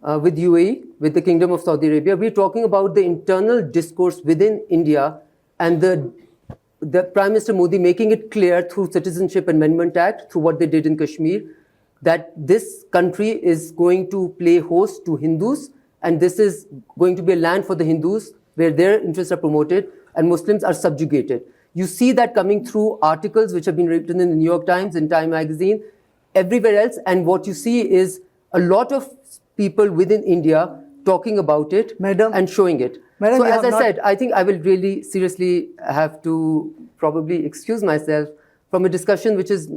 with UAE, with the Kingdom of Saudi Arabia. We're talking about the internal discourse within India and the Prime Minister Modi making it clear through Citizenship Amendment Act, through what they did in Kashmir, that this country is going to play host to Hindus, and this is going to be a land for the Hindus where their interests are promoted and Muslims are subjugated. You see that coming through articles which have been written in the New York Times, in Time magazine, everywhere else, and what you see is a lot of people within India talking about it, Madam, and showing it. Madam, so as I said, I think I will really seriously have to probably excuse myself from a discussion which is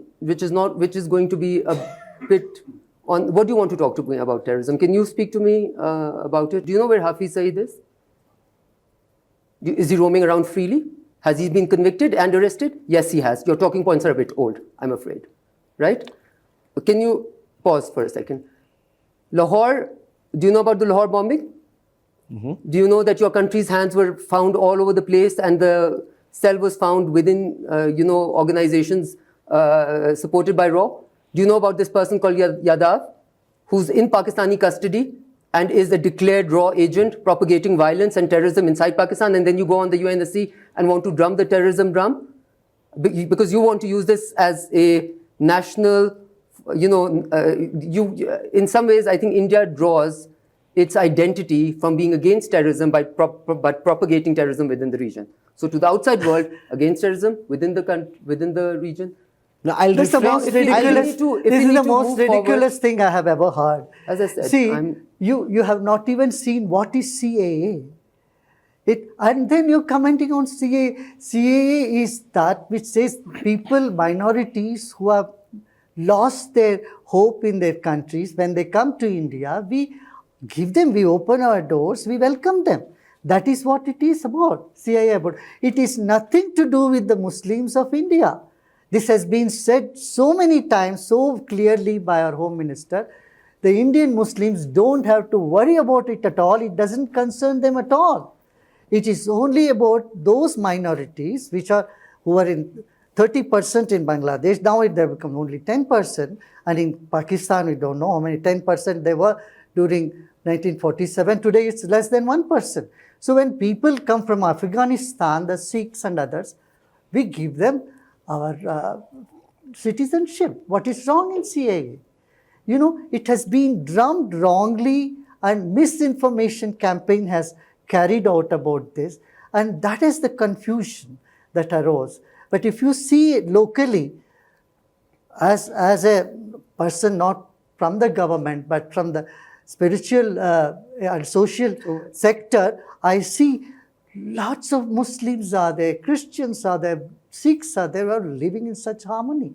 going to be a bit on. What do you want to talk to me about terrorism? Can you speak to me about it? Do you know where Hafiz Saeed is? Is he roaming around freely? Has he been convicted and arrested? Yes, he has. Your talking points are a bit old, I'm afraid. Right? Can you pause for a second? Lahore, do you know about the Lahore bombing? Mm-hmm. Do you know that your country's hands were found all over the place and the cell was found within, organizations supported by RAW? Do you know about this person called Yadav, who's in Pakistani custody and is a declared RAW agent propagating violence and terrorism inside Pakistan, and then you go on the UNSC and want to drum the terrorism drum? Because you want to use this as a national, in some ways, I think India draws its identity from being against terrorism by propagating terrorism within the region. So to the outside world, against terrorism within the region. No, this is the most ridiculous thing I have ever heard. As I said, see, you have not even seen what is CAA. And then you're commenting on CAA. CAA is that which says people, minorities who have lost their hope in their countries, when they come to India, we give them, we open our doors, we welcome them. That is what it is about, CAA about. It is nothing to do with the Muslims of India. This has been said so many times, so clearly by our Home Minister. The Indian Muslims don't have to worry about it at all. It doesn't concern them at all. It is only about those minorities who are in 30% in Bangladesh. Now they have become only 10%. And in Pakistan, we don't know how many 10% they were during 1947. Today, it's less than 1%. So when people come from Afghanistan, the Sikhs and others, we give them our citizenship. What is wrong in CAA? It has been drummed wrongly, and misinformation campaign has carried out about this. And that is the confusion that arose. But if you see it locally, as a person not from the government, but from the spiritual and social sector, I see lots of Muslims are there, Christians are there, Sikhs are there, are living in such harmony.